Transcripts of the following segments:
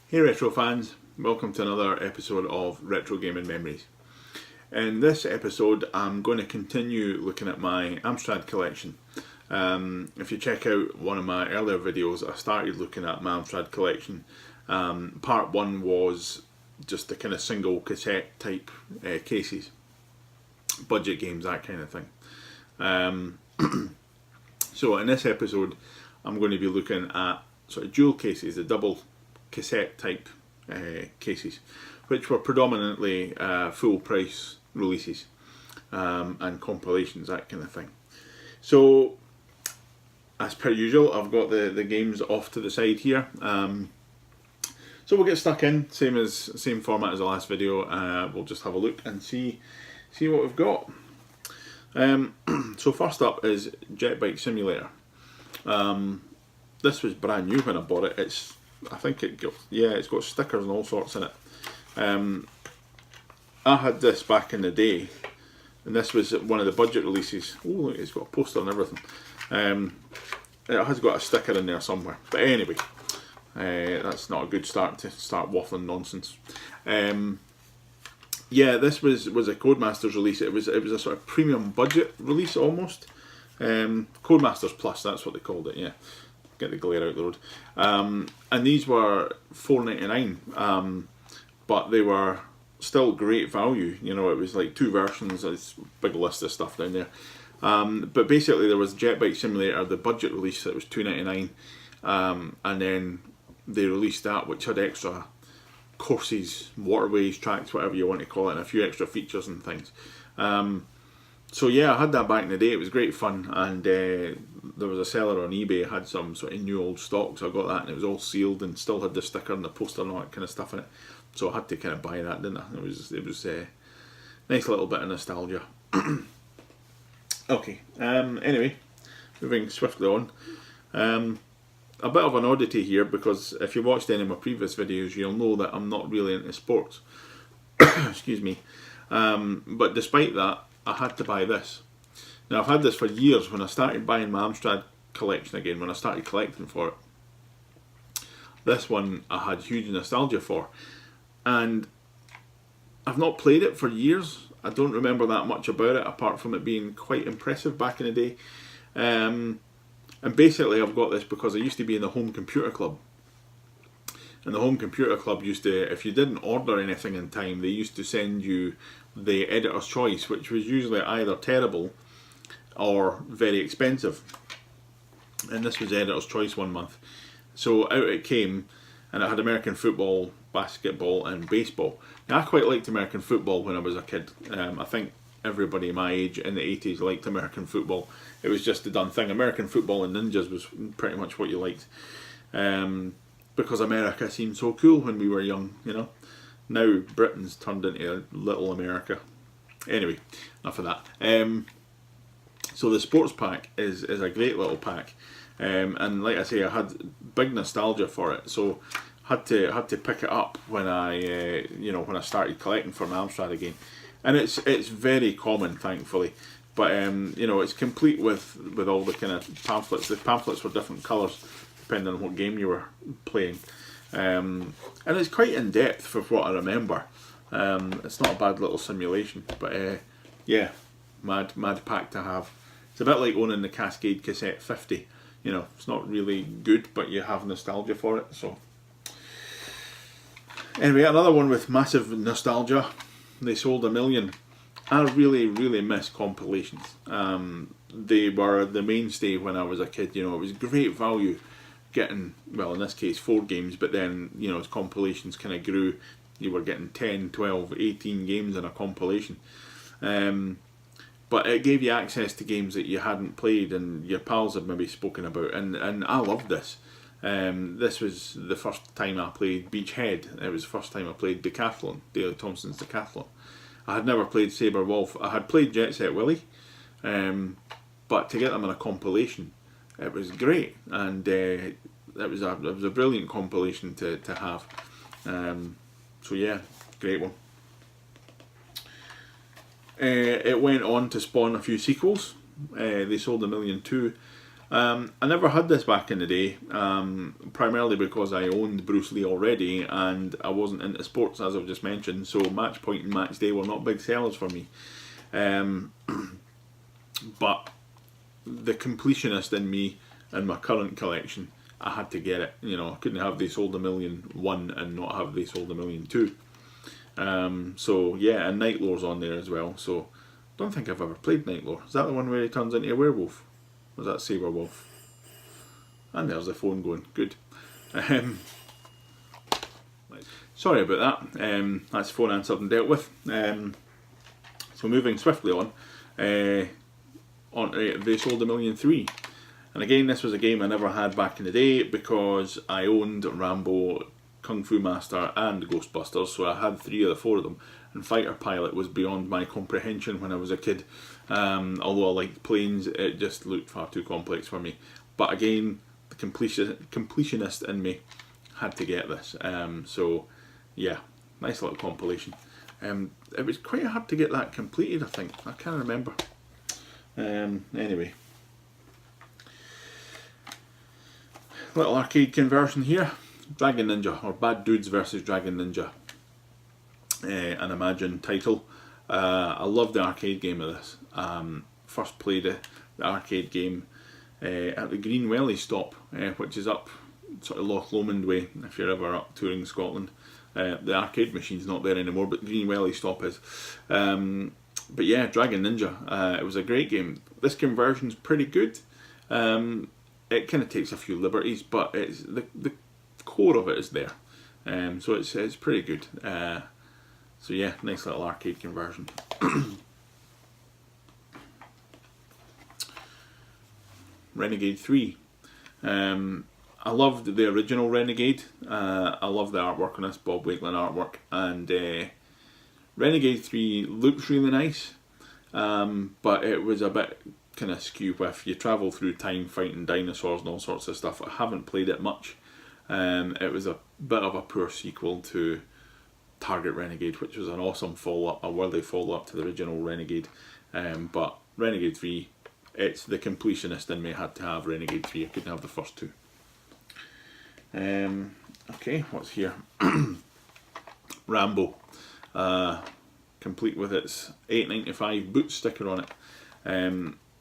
Hey Retro fans, welcome to another episode of Retro Gaming Memories. In this episode I'm going to continue looking at my Amstrad collection. If you check out one of my earlier videos, I started looking at my Amstrad collection. Part 1 was just the kind of single cassette type cases, budget games, that kind of thing. So in this episode I'm going to be looking at sort of dual cases, the double cassette type cases, which were predominantly full price releases and compilations, that kind of thing. So as per usual, I've got the games off to the side here. So we'll get stuck in, same format as the last video. We'll just have a look and see what we've got. So first up is Jet Bike Simulator. This was brand new when I bought it. It's got stickers and all sorts in it. I had this back in the day, and this was one of the budget releases. Oh, look, it's got a poster and everything. It has got a sticker in there somewhere. But anyway, that's not a good start to start waffling nonsense. Yeah, this was a Codemasters release. It was a sort of premium budget release almost. Codemasters Plus, that's what they called it. Yeah. Get the glare out the road. And these were $4.99, but they were still great value. You know, it was like 2 versions. There's a big list of stuff down there. But basically, there was Jet Bike Simulator, the budget release that was $2.99, and then they released that, which had extra courses, waterways, tracks, whatever you want to call it, and a few extra features and things. So yeah, I had that back in the day. It was great fun, and there was a seller on eBay had some sort of new old stock, so I got that, and it was all sealed and still had the sticker and the poster and all that kind of stuff in it. So I had to kind of buy that, didn't I? It was a nice little bit of nostalgia. Okay. Anyway, moving swiftly on. A bit of an oddity here, because if you watched any of my previous videos, you'll know that I'm not really into sports. Excuse me. But despite that, I had to buy this. Now, I've had this for years. When I started buying my Amstrad collection again, when I started collecting for it, this one I had huge nostalgia for. And I've not played it for years. I don't remember that much about it, apart from it being quite impressive back in the day. And basically, I've got this because I used to be in the Home Computer Club. And the Home Computer Club used to, if you didn't order anything in time, they used to send you the Editor's Choice, which was usually either terrible or very expensive. And this was Editor's Choice one month. So out it came, and it had American football, basketball and baseball. Now, I quite liked American football when I was a kid. I think everybody my age in the 80s liked American football. It was just the done thing. American football and ninjas was pretty much what you liked. Because America seemed so cool when we were young, you know. Now Britain's turned into little America. Anyway, enough of that. So the sports pack is a great little pack, and like I say, I had big nostalgia for it. So had to pick it up when I when I started collecting for my Amstrad again, and it's very common, thankfully. But it's complete with all the kind of pamphlets. The pamphlets were different colours depending on what game you were playing. And it's quite in depth for what I remember. It's not a bad little simulation, but yeah, mad pack to have. It's a bit like owning the Cascade Cassette 50. You know, it's not really good, but you have nostalgia for it. So anyway, another one with massive nostalgia. They sold 1 million. I really miss compilations. They were the mainstay when I was a kid. You know, it was great value. Getting, well, in this case 4 games, but then as compilations kind of grew, you were getting 10, 12, 18 games in a compilation. But it gave you access to games that you hadn't played and your pals had maybe spoken about, and I loved this. This was the first time I played Beachhead. It was the first time I played Decathlon, Daley Thompson's Decathlon. I had never played Sabre Wolf. I had played Jet Set Willy, but to get them in a compilation, it was great, and it was a brilliant compilation to have. So yeah, great one. It went on to spawn a few sequels. They sold 1 million too. I never had this back in the day, primarily because I owned Bruce Lee already and I wasn't into sports, as I've just mentioned, so Match Point and Match Day were not big sellers for me. But the completionist in me and my current collection, I had to get it. You know, I couldn't have They Sold a Million 1 and not have They Sold a Million 2. So yeah, and Night Lore's on there as well. So don't think I've ever played Night Lore. Is that the one where he turns into a werewolf? Or was that Saber Wolf? And there's the phone going. Good. Sorry about that. That's phone answered and dealt with. So moving swiftly on They Sold a Million 3. And again, this was a game I never had back in the day because I owned Rambo, Kung Fu Master and Ghostbusters, so I had 3 of the 4 of them, and Fighter Pilot was beyond my comprehension when I was a kid. Although I liked planes, it just looked far too complex for me. But again, the completionist in me had to get this. So yeah, nice little compilation. It was quite hard to get that completed, I think. I can't remember. Anyway. Little arcade conversion here. Dragon Ninja, or Bad Dudes versus Dragon Ninja. An Imagine title. I love the arcade game of this. First played the arcade game at the Green Welly stop, which is up sort of Loch Lomond way, if you're ever up touring Scotland. The arcade machine's not there anymore, but Green Welly stop is. But yeah, Dragon Ninja. It was a great game. This conversion's pretty good. It kind of takes a few liberties, but it's the core of it is there. So it's pretty good. So yeah, nice little arcade conversion. Renegade 3. I loved the original Renegade. I love the artwork on this, Bob Wakelin artwork, and Renegade 3 looks really nice, but it was a bit kind of skew with, you travel through time fighting dinosaurs and all sorts of stuff. I haven't played it much. It was a bit of a poor sequel to Target Renegade, which was an awesome follow-up, a worthy follow-up to the original Renegade. But Renegade 3, it's the completionist in me had to have Renegade 3. I couldn't have the first 2. Okay, what's here? Rambo, complete with its $8.95 boot sticker on it.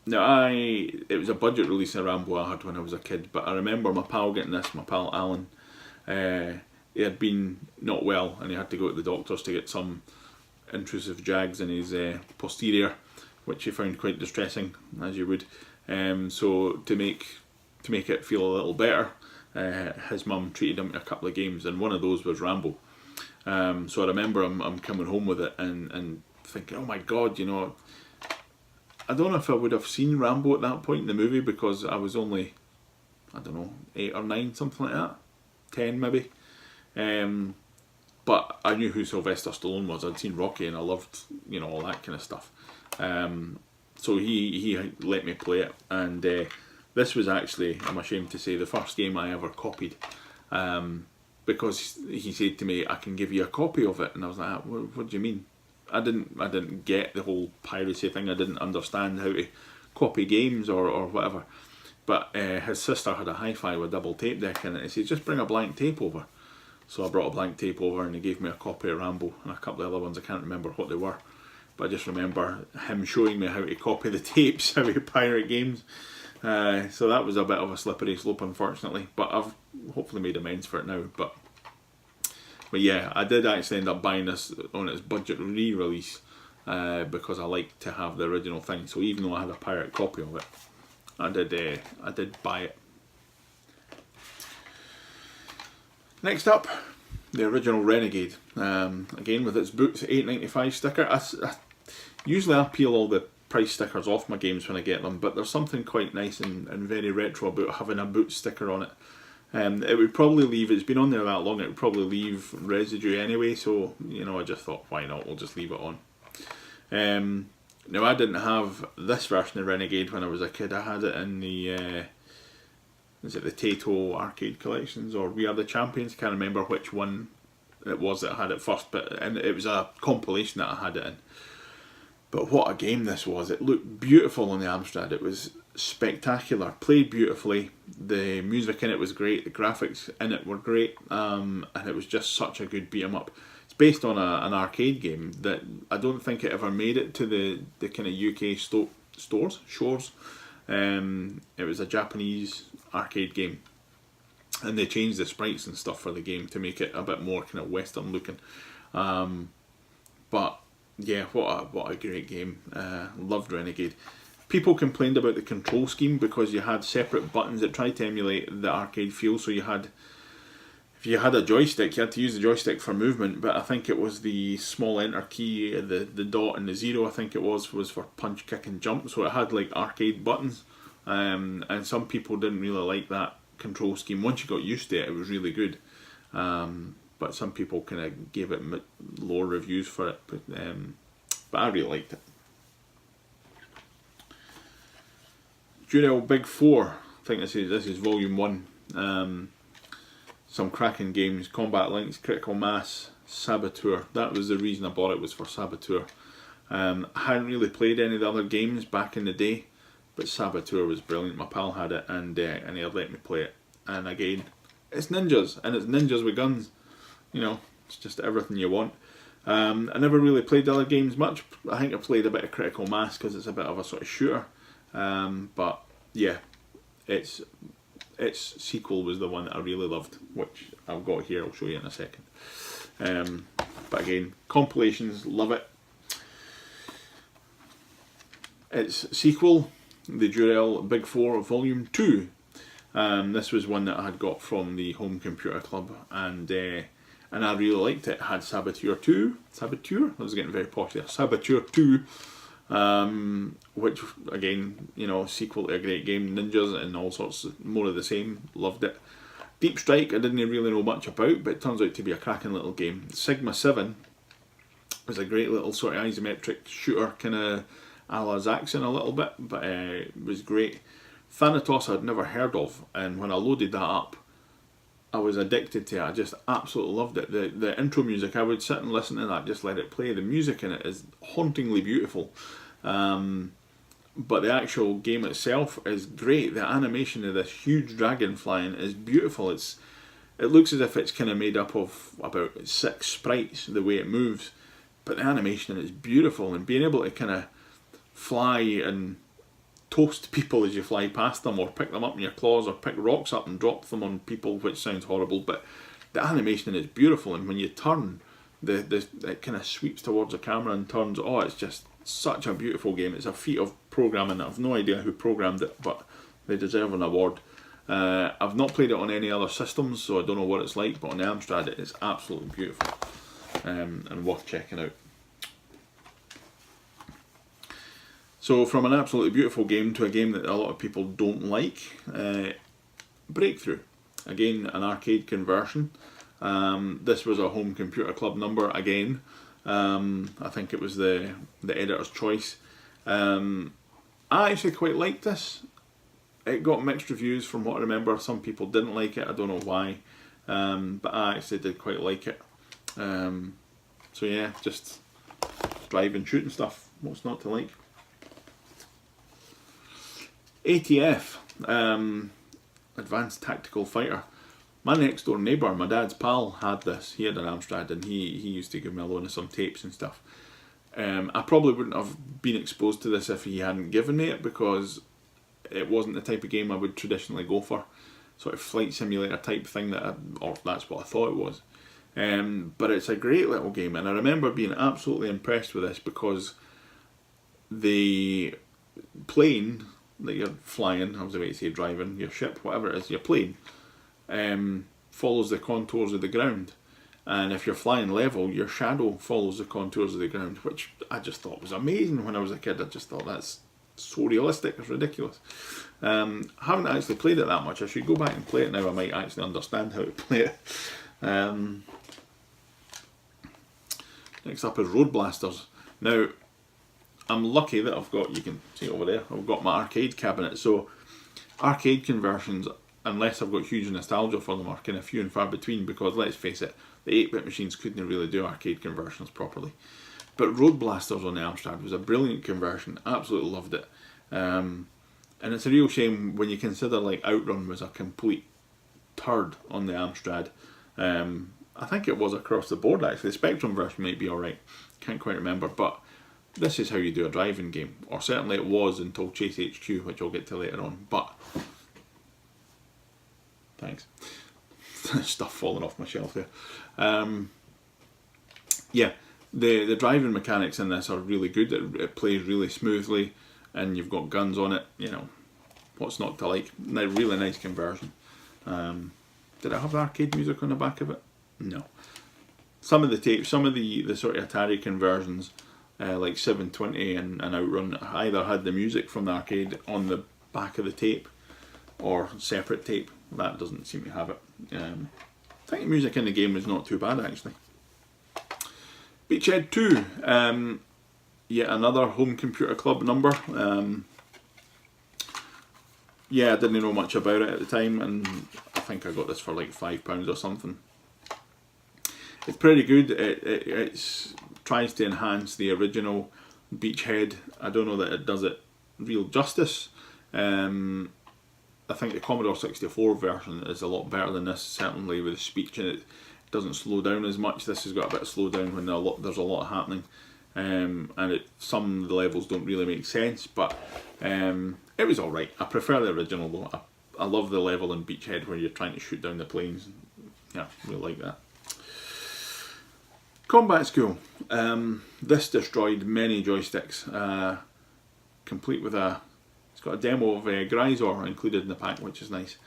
Now it was a budget release of Rambo I had when I was a kid, but I remember my pal getting this, my pal Alan. He had been not well and he had to go to the doctors to get some intrusive jags in his posterior, which he found quite distressing, as you would. So to make it feel a little better, his mum treated him to a couple of games, and one of those was Rambo. So I remember I'm coming home with it and thinking, oh my god, you know, I don't know if I would have seen Rambo at that point in the movie because I was only, I don't know, 8 or 9, something like that, 10 maybe. But I knew who Sylvester Stallone was. I'd seen Rocky and I loved, you know, all that kind of stuff. So he let me play it, and this was actually, I'm ashamed to say, the first game I ever copied. Because he said to me, I can give you a copy of it, and I was like, what do you mean? I didn't get the whole piracy thing. I didn't understand how to copy games or whatever. But his sister had a hi-fi with double tape deck in it. He said, just bring a blank tape over. So I brought a blank tape over and he gave me a copy of Rambo and a couple of other ones. I can't remember what they were, but I just remember him showing me how to copy the tapes, how to pirate games. So that was a bit of a slippery slope, unfortunately, but I've hopefully made amends for it now. But yeah, I did actually end up buying this on its budget re-release because I like to have the original thing. So even though I had a pirate copy of it, I did buy it. Next up, the original Renegade. Again with its boots, $8.95 sticker. Usually I peel all the price stickers off my games when I get them, but there's something quite nice and very retro about having a boot sticker on it. It would probably leave, it's been on there that long, it would probably leave residue anyway, so you know, I just thought, why not, we'll just leave it on. Now I didn't have this version of Renegade when I was a kid. I had it in the is it the Tato arcade collections or We Are the Champions, I can't remember which one it was that had it first, but it was a compilation that I had it in. But what a game this was. It looked beautiful on the Amstrad. It was spectacular, played beautifully, the music in it was great, the graphics in it were great, and it was just such a good beat 'em up. It's based on an arcade game that I don't think it ever made it to the kind of UK shores. It was a Japanese arcade game, and they changed the sprites and stuff for the game to make it a bit more kind of Western looking. But yeah, what a great game. Loved Renegade. People complained about the control scheme because you had separate buttons that tried to emulate the arcade feel. So if you had a joystick, you had to use the joystick for movement, but I think it was the small enter key, the dot and the zero, I think it was for punch, kick and jump. So it had like arcade buttons, and some people didn't really like that control scheme. Once you got used to it, it was really good. But some people kind of gave it lower reviews for it, but I really liked it. Jurel Big 4, I think this is volume 1. Some cracking games: Combat Links, Critical Mass, Saboteur. That was the reason I bought it, was for Saboteur. I hadn't really played any of the other games back in the day, but Saboteur was brilliant. My pal had it, and he had let me play it. And again, it's ninjas, and it's ninjas with guns. You know, it's just everything you want. I never really played the other games much. I think I played a bit of Critical Mass because it's a bit of a sort of shooter. But yeah, its sequel was the one that I really loved, which I've got here. I'll show you in a second. But again, compilations, love it. Its sequel, the Jurel Big 4 Volume 2. This was one that I had got from the Home Computer Club, and I really liked it. It had Saboteur 2. Saboteur? I was getting very posh there. Saboteur 2. Which again, you know, sequel to a great game, ninjas and all sorts more of the same. Loved it. Deep Strike, I didn't really know much about, but it turns out to be a cracking little game. Sigma 7 was a great little sort of isometric shooter, kind of a la Zaxxon a little bit, but it was great. Thanatos I'd never heard of, and when I loaded that up, I was addicted to it. I just absolutely loved it. The intro music, I would sit and listen to that, just let it play. The music in it is hauntingly beautiful. But the actual game itself is great. The animation of this huge dragon flying is beautiful. It looks as if it's kind of made up of about 6 sprites, the way it moves. But the animation is beautiful, and being able to kind of fly and toast people as you fly past them, or pick them up in your claws, or pick rocks up and drop them on people, which sounds horrible, but the animation is beautiful. And when you turn, it kind of sweeps towards the camera and turns. Oh, it's just such a beautiful game. It's a feat of programming. I've no idea who programmed it, but they deserve an award. I've not played it on any other systems, so I don't know what it's like, but on the Amstrad it is absolutely beautiful, and worth checking out. So from an absolutely beautiful game to a game that a lot of people don't like, Breakthrough. Again, an arcade conversion. This was a Home Computer Club number again. I think it was the editor's choice. I actually quite liked this. It got mixed reviews from what I remember. Some people didn't like it, I don't know why. But I actually did quite like it. So yeah, just driving, shooting stuff. What's not to like? ATF, Advanced Tactical Fighter. My next door neighbour, my dad's pal, had this. He had an Amstrad, and he used to give me a loan of some tapes and stuff. I probably wouldn't have been exposed to this if he hadn't given me it, because it wasn't the type of game I would traditionally go for. Sort of flight simulator type thing, or that's what I thought it was. But it's a great little game, and I remember being absolutely impressed with this because the plane that you're flying, I was about to say driving, your ship, whatever it is, your plane, follows the contours of the ground. And if you're flying level, your shadow follows the contours of the ground, which I just thought was amazing when I was a kid. I just thought that's so realistic, it's ridiculous. Haven't actually played it that much. I should go back and play it now. I might actually understand how to play it. Next up is Road Blasters. Now, I'm lucky that I've got, you can see over there, I've got my arcade cabinet. So arcade conversions, unless I've got huge nostalgia for them, are kind of few and far between, because let's face it, the 8-bit machines couldn't really do arcade conversions properly. But Road Blasters on the Amstrad was a brilliant conversion. Absolutely loved it. And it's a real shame when you consider like Outrun was a complete turd on the Amstrad. I think it was across the board actually. The Spectrum version might be alright, can't quite remember, but this is how you do a driving game, or certainly it was until Chase HQ, which I'll get to later on. But thanks. Stuff falling off my shelf there. Yeah, the driving mechanics in this are really good. It plays really smoothly, and you've got guns on it. You know, what's not to like? Really nice conversion. Did it have arcade music on the back of it? No. Some of the tapes, some of the sort of Atari conversions, like 720 and Outrun, either had the music from the arcade on the back of the tape or separate tape. That doesn't seem to have it. I think the music in the game is not too bad actually. Beachhead 2, yet another Home Computer Club number. Yeah, I didn't know much about it at the time, and I think I got this for like £5 or something. It's pretty good. It tries to enhance the original Beachhead. I don't know that it does it real justice. I think the Commodore 64 version is a lot better than this, certainly with the speech, and it doesn't slow down as much. This has got a bit of slowdown when there's a lot happening, and some of the levels don't really make sense, but it was alright. I prefer the original though. I love the level in Beachhead where you're trying to shoot down the planes. Yeah, really like that. Combat School. This destroyed many joysticks, complete with it's got a demo of Grisor included in the pack, which is nice.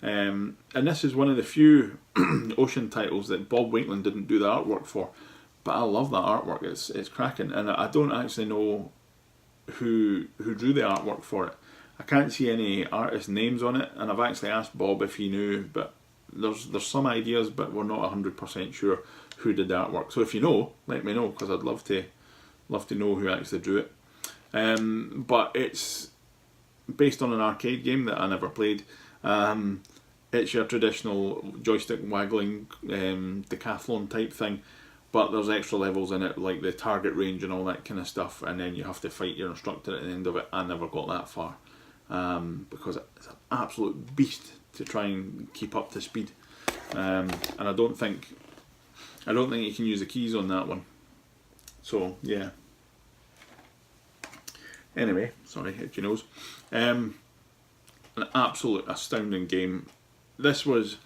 And this is one of the few Ocean titles that Bob Wakeland didn't do the artwork for, but I love that artwork. It's cracking, and I don't actually know who drew the artwork for it. I can't see any artist names on it, and I've actually asked Bob if he knew, but there's some ideas, but we're not 100% sure who did the artwork. So if you know, let me know, because I'd love to know who actually drew it. But it's based on an arcade game that I never played. It's your traditional joystick waggling decathlon type thing, but there's extra levels in it, like the target range and all that kind of stuff, and then you have to fight your instructor at the end of it. I never got that far, because it's an absolute beast to try and keep up to speed, and I don't think you can use the keys on that one. So yeah. Anyway, sorry, itchy nose. An absolute astounding game. This was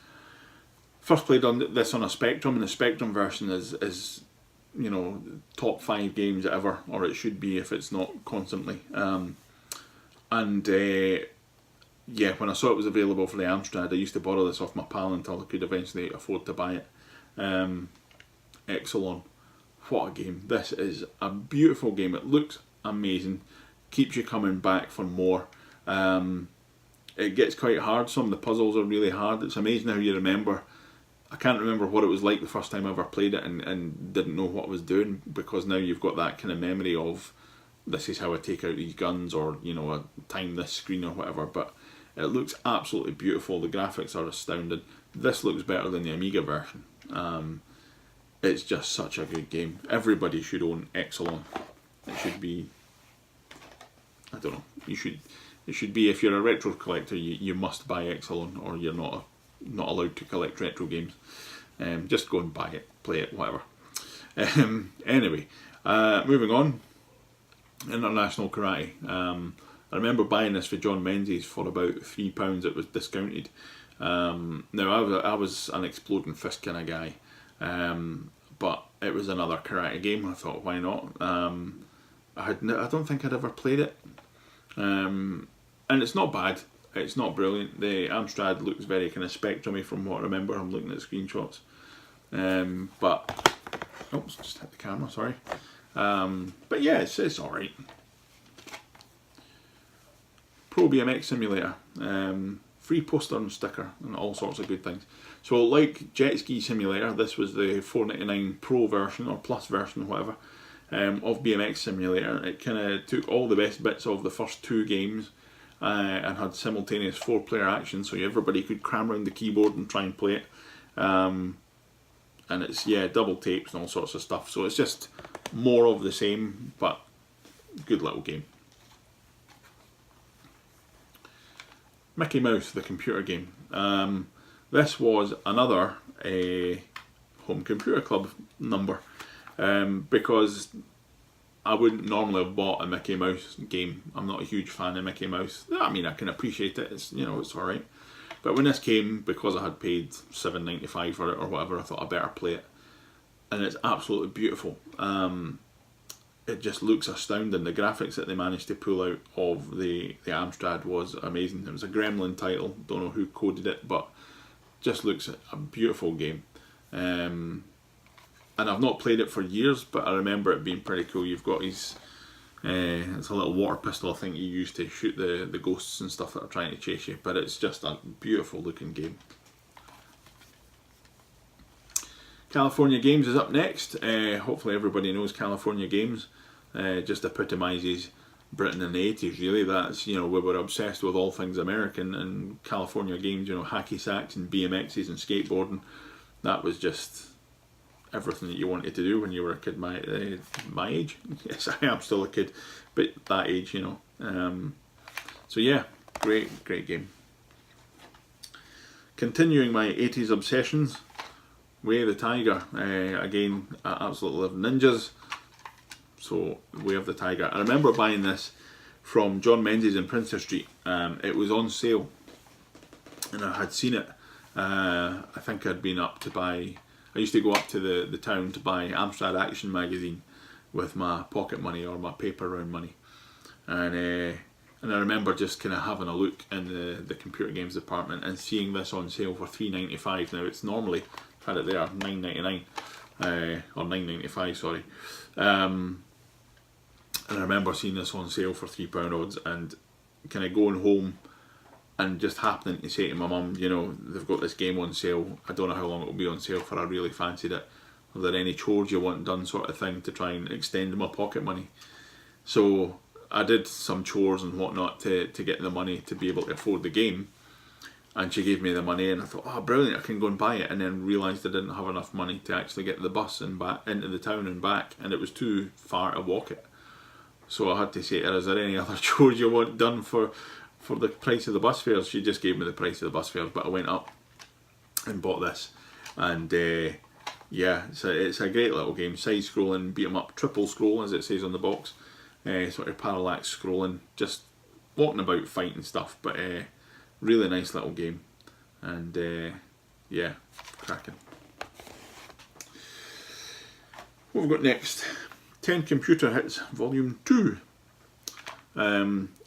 first played on this on a Spectrum, and the Spectrum version is you know, top 5 games ever, or it should be if it's not constantly. Yeah, when I saw it was available for the Amstrad, I used to borrow this off my pal until I could eventually afford to buy it. Exelon, what a game. This is a beautiful game. It looks amazing, keeps you coming back for more. It gets quite hard. Some of the puzzles are really hard. It's amazing how you remember. I can't remember what it was like the first time I ever played it and didn't know what I was doing, because now you've got that kind of memory of this is how I take out these guns, or you know, I time this screen or whatever. But it looks absolutely beautiful. The graphics are astounding. This looks better than the Amiga version. It's just such a good game. Everybody should own Exelon. It should be, I don't know, it should be, if you're a retro collector, you must buy Exelon, or you're not allowed to collect retro games. Just go and buy it, play it, whatever. Anyway, moving on. International Karate. I remember buying this for John Menzies for about £3. It was discounted. Now I was an exploding fist kind of guy, but it was another karate game. I thought, why not? I don't think I'd ever played it, and it's not bad. It's not brilliant. The Amstrad looks very kind of Spectrum-y from what I remember. I'm looking at screenshots, but oops, just hit the camera. Sorry. But yeah, it's all right. Pro BMX Simulator, free poster and sticker and all sorts of good things. So like Jet Ski Simulator, this was the $4.99 Pro version or Plus version, whatever, of BMX Simulator. It kind of took all the best bits of the first 2 games and had simultaneous 4-player action, so everybody could cram around the keyboard and try and play it. And it's, yeah, double tapes and all sorts of stuff. So it's just more of the same, but good little game. Mickey Mouse, the computer game. This was another Home Computer Club number, because I wouldn't normally have bought a Mickey Mouse game. I'm not a huge fan of Mickey Mouse. I mean, I can appreciate it. It's, you know, it's all right. But when this came, because I had paid $7.95 for it or whatever, I thought I better play it. And it's absolutely beautiful. It just looks astounding. The graphics that they managed to pull out of the Amstrad was amazing. It was a Gremlin title. Don't know who coded it, but just looks a beautiful game. And I've not played it for years, but I remember it being pretty cool. You've got his, it's a little water pistol I think you use to shoot the ghosts and stuff that are trying to chase you, but it's just a beautiful looking game. California Games is up next. Hopefully everybody knows California Games. Just epitomises Britain in the 80s really. That's, you know, we were obsessed with all things American, and California Games, you know, hacky sacks and BMXs and skateboarding. That was just everything that you wanted to do when you were a kid my age. Yes, I am still a kid, but that age, you know. So yeah, great game. Continuing my 80s obsessions, Way of the Tiger. Again, I absolutely love ninjas, so Way of the Tiger. I remember buying this from John Menzies in Princess Street. It was on sale, and I had seen it. I think I'd been up to buy, I used to go up to the town to buy Amstrad Action magazine with my pocket money or my paper round money, and I remember just kind of having a look in the computer games department and seeing this on sale for $3.95. Now it's normally, had it there, $9.99 or $9.95, sorry. And I remember seeing this on sale for £3 odds and kind of going home and just happening to say to my mum, you know, they've got this game on sale. I don't know how long it will be on sale for. I really fancied it. Are there any chores you want done, sort of thing, to try and extend my pocket money? So I did some chores and whatnot to get the money to be able to afford the game, and she gave me the money, and I thought, oh brilliant, I can go and buy it, and then realised I didn't have enough money to actually get the bus and back into the town and back, and it was too far to walk it. So I had to say to her, is there any other chores you want done for the price of the bus fares? She just gave me the price of the bus fares, but I went up and bought this, and yeah, it's a great little game. Side scrolling, beat 'em up, triple scroll as it says on the box. Sort of parallax scrolling, just walking about fighting stuff, but really nice little game, and yeah, cracking. What have we got next? 10 Computer Hits Volume 2.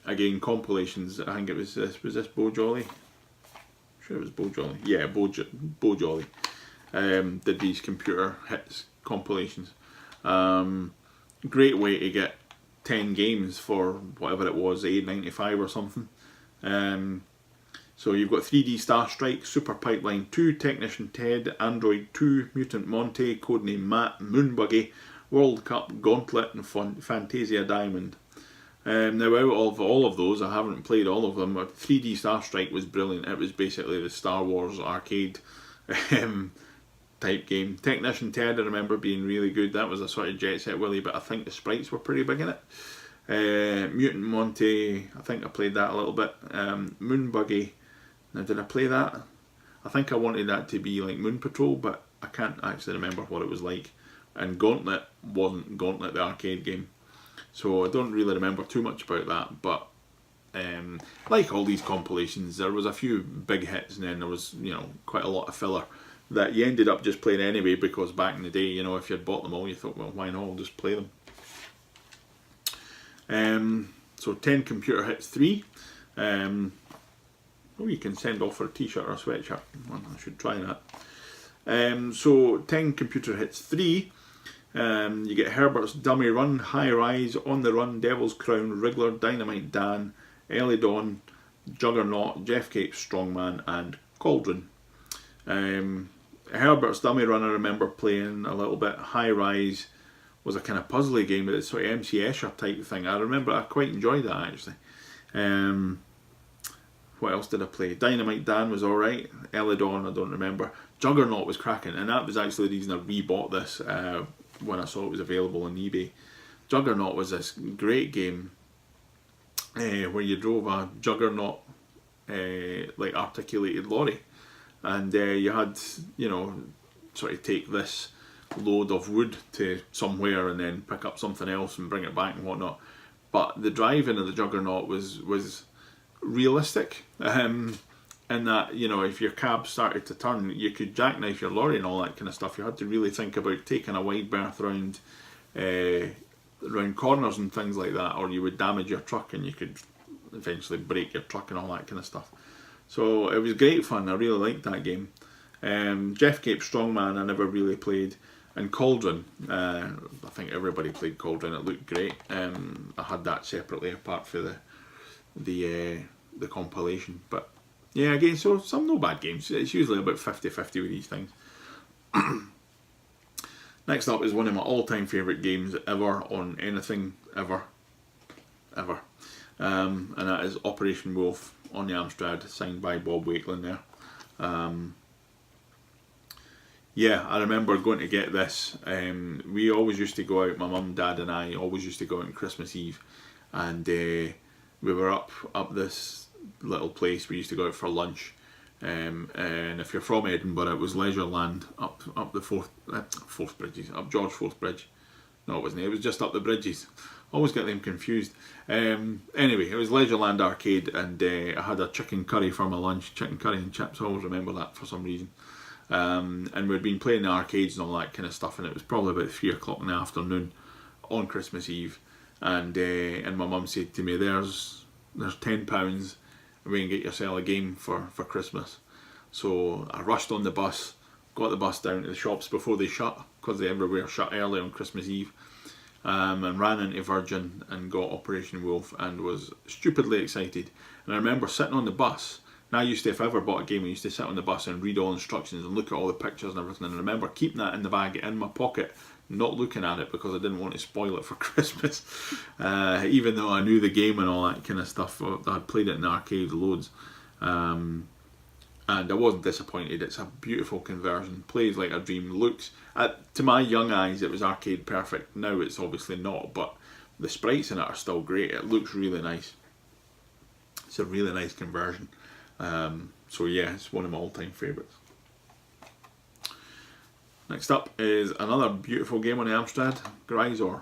Again, compilations. I think it was this Bo Jolly? I'm sure it was Bo Jolly. Yeah, Bo Jolly did these Computer Hits compilations. Great way to get 10 games for whatever it was, $8.95 or something. So you've got 3D Star Strike, Super Pipeline 2, Technician Ted, Android 2, Mutant Monty, Codename Matt, Moon Buggy, World Cup, Gauntlet, and Fantasia Diamond. Now out of all of those, I haven't played all of them. 3D Star Strike was brilliant. It was basically the Star Wars arcade type game. Technician Ted, I remember being really good. That was a sort of Jet Set Willy, but I think the sprites were pretty big in it. Mutant Monty, I think I played that a little bit. Moon Buggy, now did I play that? I think I wanted that to be like Moon Patrol, but I can't actually remember what it was like. And Gauntlet wasn't Gauntlet, the arcade game, so I don't really remember too much about that. But like all these compilations, there was a few big hits, and then there was, you know, quite a lot of filler that you ended up just playing anyway, because back in the day, you know, if you'd bought them all, you thought, well, why not, I'll just play them. So 10 Computer Hits 3. Oh, you can send off for a t-shirt or a sweatshirt. Well, I should try that. So 10 Computer Hits 3. You get Herbert's Dummy Run, High Rise, On the Run, Devil's Crown, Wriggler, Dynamite Dan, Ellie Dawn, Juggernaut, Jeff Cape's Strongman, and Cauldron. Herbert's Dummy Run I remember playing a little bit. High Rise was a kind of puzzly game, but it's sort of MC Escher type thing. I remember I quite enjoyed that actually. What else did I play? Dynamite Dan was alright. Ellie Dawn I don't remember. Juggernaut was cracking, and that was actually the reason I rebought this when I saw it was available on eBay. Juggernaut was this great game where you drove a Juggernaut like articulated lorry, and you had, you know, sort of take this load of wood to somewhere and then pick up something else and bring it back and whatnot. But the driving of the Juggernaut was realistic, in that, you know, if your cab started to turn, you could jackknife your lorry and all that kind of stuff. You had to really think about taking a wide berth round corners and things like that, or you would damage your truck and you could eventually break your truck and all that kind of stuff. So it was great fun. I really liked that game. Jeff Cape Strongman I never really played, and Cauldron, I think everybody played Cauldron. It looked great. I had that separately apart for the compilation. But yeah, again, so some no bad games. It's usually about 50-50 with these things. Next up is one of my all-time favourite games ever on anything ever. And that is Operation Wolf on the Amstrad, signed by Bob Wakeland there. Yeah, I remember going to get this. We always used to go out, my mum, dad and I always used to go out on Christmas Eve, and we were up this little place. We used to go out for lunch, and if you're from Edinburgh, it was Leisureland up the Forth Bridges, up George Forth Bridge. No, it wasn't. It was just up the bridges. Always get them confused. Anyway, it was Leisureland Arcade, and I had a chicken curry for my lunch, chicken curry and chips. I always remember that for some reason. And we'd been playing the arcades and all that kind of stuff, and it was probably about 3 o'clock in the afternoon on Christmas Eve, and my mum said to me, there's £10 and we can get yourself a game for Christmas. So I rushed on the bus, got the bus down to the shops before they shut, because they everywhere shut early on Christmas Eve, and ran into Virgin and got Operation Wolf and was stupidly excited. And I remember sitting on the bus. And I used to, if I ever bought a game, I used to sit on the bus and read all instructions and look at all the pictures and everything. And I remember keeping that in the bag in my pocket, not looking at it, because I didn't want to spoil it for Christmas. Even though I knew the game and all that kind of stuff, I'd played it in the arcade loads. And I wasn't disappointed. It's a beautiful conversion, plays like a dream, looks, to my young eyes, it was arcade perfect. Now it's obviously not, but the sprites in it are still great. It looks really nice. It's a really nice conversion. So yeah, it's one of my all-time favourites. Next up is another beautiful game on the Amstrad, Grisor.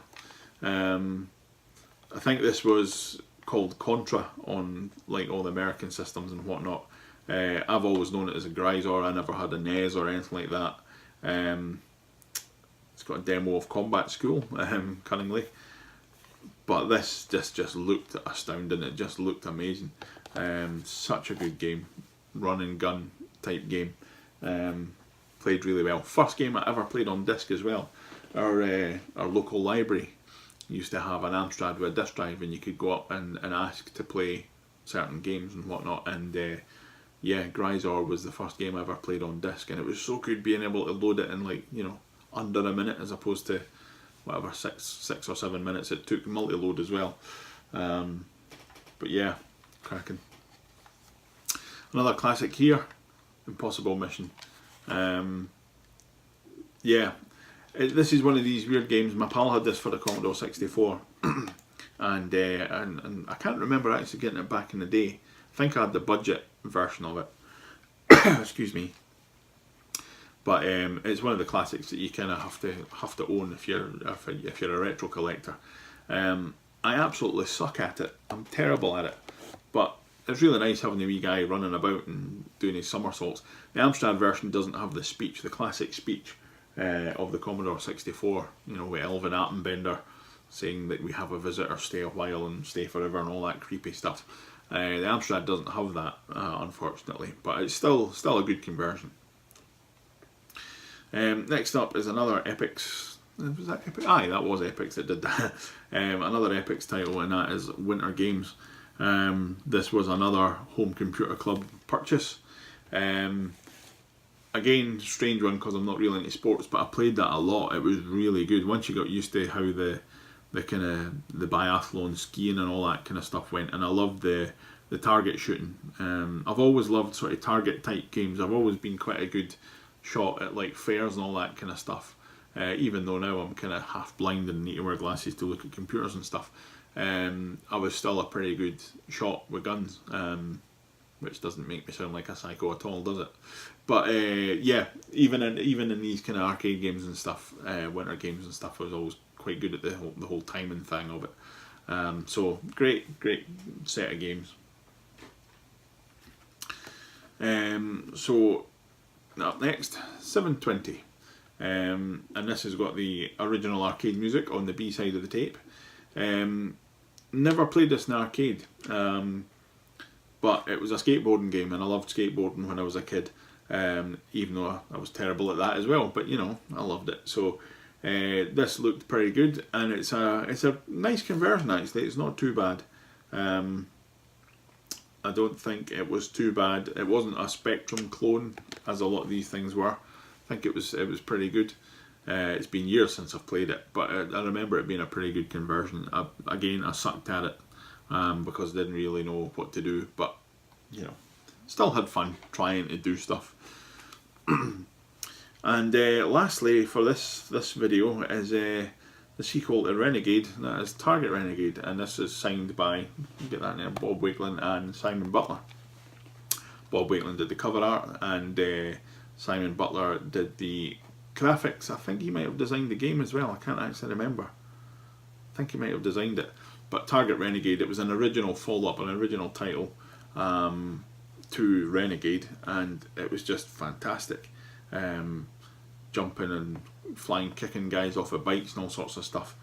I think this was called Contra on like all the American systems and whatnot. I've always known it as a Grisor. I never had a NES or anything like that. It's got a demo of Combat School, cunningly. But this just looked astounding. It just looked amazing. Such a good game, run and gun type game. Played really well. First game I ever played on disc as well. Our local library used to have an Amstrad with a disc drive, and you could go up and ask to play certain games and whatnot. And yeah, Grisor was the first game I ever played on disc, and it was so good being able to load it in, like, you know, under a minute, as opposed to whatever 6 or 7 minutes it took multi-load as well. But yeah, cracking. Another classic here, Impossible Mission. Yeah, this is one of these weird games. My pal had this for the Commodore 64, and I can't remember actually getting it back in the day. I think I had the budget version of it. Excuse me. But it's one of the classics that you kind of have to own if you're a retro collector. I absolutely suck at it. I'm terrible at it, but it's really nice having the wee guy running about and doing his somersaults. The Amstrad version doesn't have the speech, the classic speech of the Commodore 64. You know, with Elvin Attenbender saying that we have a visitor, stay a while and stay forever, and all that creepy stuff. The Amstrad doesn't have that, unfortunately, but it's still a good conversion. Next up is another Epix. Was that Epix? Aye, that was Epix that did that. Another Epix title, and that is Winter Games. This was another home computer club purchase. Again, strange one because I'm not really into sports, but I played that a lot. It was really good once you got used to how the kind of the biathlon skiing and all that kind of stuff went, and I loved the target shooting. I've always loved sort of target type games. I've always been quite a good shot at like fairs and all that kind of stuff, even though now I'm kind of half blind and need to wear glasses to look at computers and stuff. I was still a pretty good shot with guns, which doesn't make me sound like a psycho at all, does it? But yeah, even in these kind of arcade games and stuff, winter games and stuff, I was always quite good at the whole timing thing of it. So great set of games. So up next, 720. And this has got the original arcade music on the B side of the tape. Never played this in arcade, but it was a skateboarding game, and I loved skateboarding when I was a kid, even though I was terrible at that as well, but you know, I loved it. So this looked pretty good, and it's a nice conversion actually. It's not too bad. I don't think it was too bad. It wasn't a Spectrum clone, as a lot of these things were. I think it was pretty good. It's been years since I've played it, but I remember it being a pretty good conversion. Again, I sucked at it because I didn't really know what to do, but you know, still had fun trying to do stuff. And lastly, for this video is the sequel to Renegade. That is Target Renegade, and this is signed by, get that name, Bob Wakeland and Simon Butler. Bob Wakeland did the cover art, and Simon Butler did the graphics. I think he might have designed the game as well. I can't actually remember. I think he might have designed it. But Target Renegade, it was an original follow-up, an original title to Renegade, and it was just fantastic. Jumping and flying, kicking guys off of bikes and all sorts of stuff.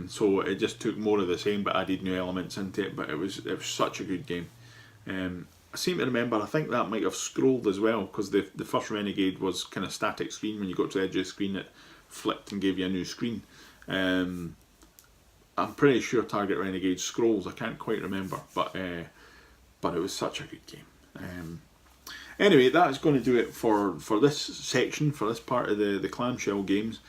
So it just took more of the same but added new elements into it, but it was such a good game. I seem to remember, I think that might have scrolled as well, because the first Renegade was kind of static screen. When you got to the edge of the screen, it flipped and gave you a new screen. I'm pretty sure Target Renegade scrolls, I can't quite remember, but it was such a good game. Anyway, that's going to do it for this section, for this part of the clamshell games.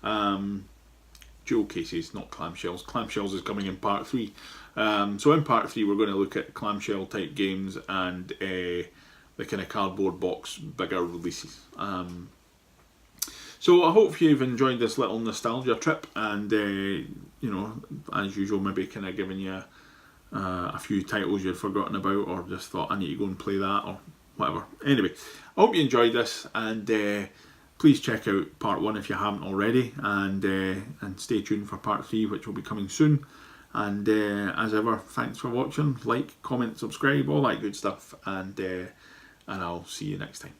Jewel cases, not clamshells. Clamshells is coming in part 3. So in part 3 we're going to look at clamshell type games and the kind of cardboard box bigger releases. So I hope you've enjoyed this little nostalgia trip, and you know, as usual, maybe kind of giving you a few titles you'd forgotten about, or just thought I need to go and play that, or whatever. Anyway, I hope you enjoyed this, and please check out part 1 if you haven't already, and stay tuned for part 3, which will be coming soon. And as ever, thanks for watching. Like, comment, subscribe, all that good stuff, and I'll see you next time.